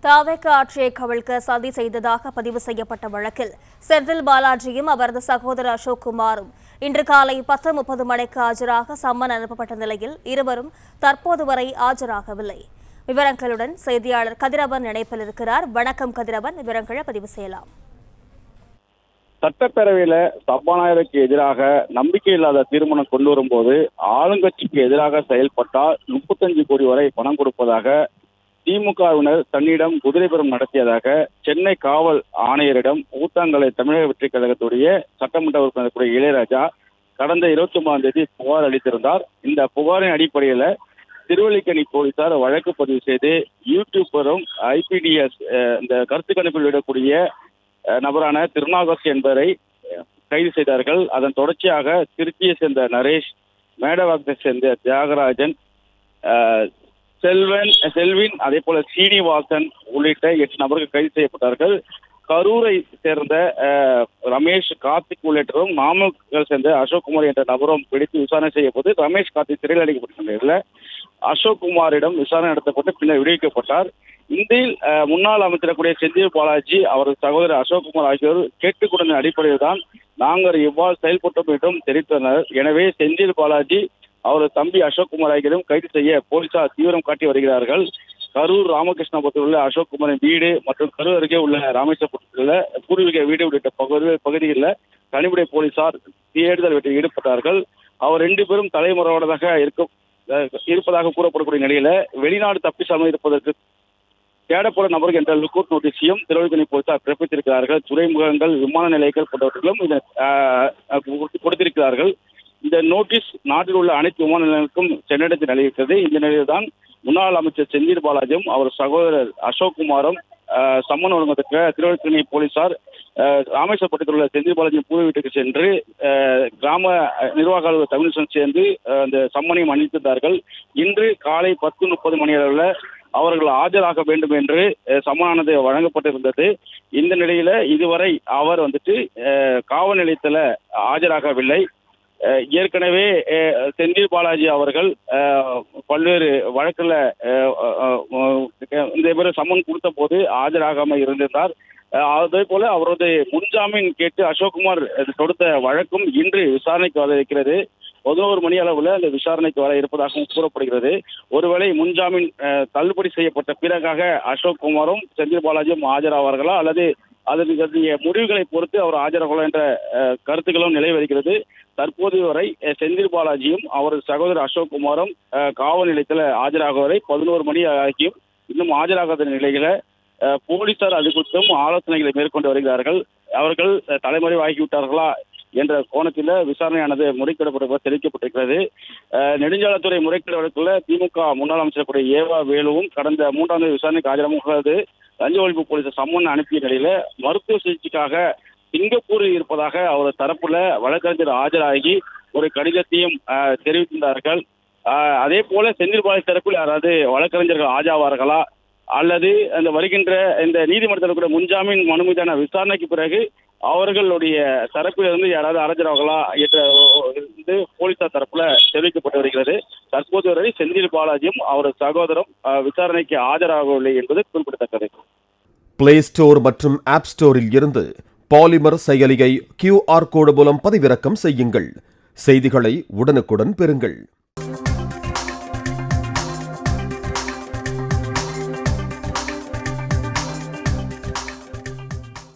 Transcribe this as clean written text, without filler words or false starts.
தாவேக ஆட்சியை கவிழ்க்க சதி செய்ததாக பதிவு செய்யப்பட்ட வழக்கில் செந்தில் பாலாஜியும் அவரது சகோதரர் அசோக்குமாரும் இன்று காலை 10:30 மணிக்கு ஆஜராக சம்மன் அனுப்பப்பட்ட நிலையில் இருவரும் தற்போது வரை ஆஜராகவில்லை. விவரங்களுடன் செய்தியாளர் கதிரவன் இணைப்பில் இருக்கிறார். வணக்கம் கதிரவன், விவரங்களை பதிவு செய்யலாம். சட்டப்பேரவையில சபாநாயகருக்கு எதிராக நம்பிக்கையில்லாத தீர்மானம் கொண்டு வரும்போது ஆளுங்கட்சிக்கு எதிராக செயல்பட்டால் 35 கோடி வரை பணம் கொடுப்பதாக திமுகவினர் தன்னிடம் குதிரைபுரம் நடத்தியதாக சென்னை காவல் ஆணையரிடம் ஊத்தங்கரை தமிழக வெற்றிக் கழகத்துடைய சட்டமன்ற உறுப்பினர் இளையராஜா கடந்த 29ஆம் தேதி புகார் அளித்திருந்தார். இந்த புகாரின் அடிப்படையில் திருவல்லிக்கேணி போலீசார் வழக்கு பதிவு செய்து யூடியூபரும் IPDS இந்த கருத்து கணிப்பில் விடக்கூடிய நபரான திருநாகஸ் என்பவரை கைது செய்தார்கள். அதன் தொடர்ச்சியாக திருச்சியை சேர்ந்த நரேஷ், மேடவாக்கத்தை சேர்ந்த தியாகராஜன், செல்வின், அதே போல சீனிவாசன் உள்ளிட்ட 8 நபர்கள் கைது செய்யப்பட்டார்கள். கரூரை சேர்ந்த ரமேஷ், கார்த்திக் உள்ளிட்டரும், நாமக்கல் சேர்ந்த அசோக்குமார் என்ற நபரும் பிடித்து விசாரணை செய்யப்போது ரமேஷ், கார்த்திக் சிறையில் அடைக்கப்பட்ட நிலையில் அசோக்குமாரிடம் விசாரணை நடத்தப்பட்டு பின்னர் விடுவிக்கப்பட்டார். இந்தியில் முன்னாள் அமைச்சரக்கூடிய செந்தில் பாலாஜி, அவரது சகோதரர் அசோக்குமார் ஆகியோர் கேட்டுக்கொண்ட அடிப்படையில் தான் நாங்கள் இவ்வாறு செயல்பட்டோம் என்றும் தெரிவித்தனர். எனவே செந்தில் பாலாஜி, அவரது தம்பி அசோக்குமார் ஆகியோரும் கைது செய்ய போலீசார் தீவிரம் காட்டி வருகிறார்கள். கரூர் ராமகிருஷ்ணபுரத்தில் உள்ள அசோக்குமாரின் வீடு மற்றும் கரூர் அருகே உள்ள ராமேஸ்வரத்தில் உள்ள பூர்வீக வீடு உள்ளிட்ட பகுதிகளில் தனிப்படை போலீசார் தேடுதல் வேட்டையில் ஈடுபட்டார்கள். அவர் 2 பேரும் தலைமுறைவானதாக இருப்பதாக கூறப்படக்கூடிய நிலையில வெளிநாடு தப்பி செல்ல இருப்பதற்கு தேடப்படும் நபர்கள் என்ற லுக்அவுட் நோட்டீஸையும் திருவல்லிக்கேணி போலீசார் பிறப்பித்திருக்கிறார்கள். துறைமுகங்கள், விமான நிலையங்கள் போன்றவற்றிலும் இதை கொடுத்திருக்கிறார்கள். இந்த நோட்டீஸ் நாட்டில் உள்ள அனைத்து விமான நிலையங்களுக்கும் சென்றடைந்து நிலையிருக்கிறது. இந்த நிலையில் தான் முன்னாள் அமைச்சர் செந்தில் பாலாஜியும் அவர் சகோதரர் அசோக்குமாரும் சம்மன் வழங்கத்தக்க திருவல்லிக்கேணி போலீசார் ராமேஸ்வரப்பட்டத்தில் உள்ள செந்தில் பாலாஜியின் பூர்வ வீட்டுக்கு சென்று கிராம நிர்வாக அலுவலர் தமிழ் சேர்ந்து அந்த சம்மனையும் அளித்திருந்தார்கள். இன்று காலை 10:30 மணி அளவில் அவர்கள் ஆஜராக வேண்டும் என்று சம்மனானது வழங்கப்பட்டிருந்தது. இந்த நிலையில இதுவரை அவர் காவல் நிலையத்தில் ஆஜராகவில்லை. ஏற்கனவே செந்தில் பாலாஜி அவர்கள் பல்வேறு வழக்குல இந்த பேர் சம்மன் கொடுத்த போது ஆஜராகாமல் இருந்திருந்தார். அதே போல அவரது முன்ஜாமீன் கேட்டு அசோக்குமார் தொடுத்த வழக்கும் இன்று விசாரணைக்கு வர இருக்கிறது. 11 மணி அளவில் அந்த விசாரணைக்கு வர இருப்பதாகவும் கூறப்படுகிறது. ஒருவேளை முன்ஜாமீன் தள்ளுபடி செய்யப்பட்ட பிறகாக அசோக்குமாரும் செந்தில் பாலாஜியும் ஆஜராவார்களா அல்லது அதனுடைய முடிவுகளை பொறுத்து அவர் ஆஜராகலாம் என்ற கருத்துக்களும் நிலை வருகிறது. தற்போது வரை செந்தில் பாலாஜியும் அவரது சகோதரர் அசோக்குமாரும் காவல் நிலையத்தில் ஆஜராக வரை 11 மணி ஆகியும் இன்னும் ஆஜராகாத நிலையில போலீசார் அது குறித்தும் ஆலோசனைகளை மேற்கொண்டு வருகிறார்கள். அவர்கள் தலைமறைவாகிவிட்டார்களா என்ற கோணத்தில் விசாரணையானது முறைகேடப்பட்டதாக தெரிவிக்கப்பட்டிருக்கிறது. நெடுஞ்சாலைத்துறை முறைகேடு வழக்கில் திமுக முன்னாள் அமைச்சர் ஏவா வேலுவும் கடந்த 3ஆம் தேதி விசாரணைக்கு ஆஜராக லஞ்ச ஒழிப்பு போலீசார் சம்மன் அனுப்பிய நிலையில மருத்துவ சிகிச்சைக்காக சிங்கப்பூரில் இருப்பதாக அவர் தரப்புல வழக்கறிஞர் ஆஜராகி ஒரு கடிதத்தையும் தெரிவித்திருந்தார்கள். அதே போல செந்தில் பாலாஜி தரப்பில் யாராவது வழக்கறிஞர்கள் ஆஜராவார்களா அல்லது அந்த வருகின்ற இந்த நீதிமன்றத்தில் கூட முன்ஜாமீன் மனு மீதான விசாரணைக்கு பிறகு அவர்களுடைய தரப்பிலிருந்து யாராவது ஆஜராகலா என்ற போலீசார் தரப்புல தெரிவிக்கப்பட்டு வருகிறது. தற்போது வரை செந்தில் பாலாஜியும் அவரது சகோதரம் விசாரணைக்கு ஆஜராகவில்லை என்பது குறிப்பிடத்தக்கது. பிளே ஸ்டோர் மற்றும் ஆப் ஸ்டோரில் இருந்து பாலிமர் செயலியை QR கோடு மூலம் பதிவிறக்கம் செய்யுங்கள். செய்திகளை உடனுக்குடன் பெறுங்கள்.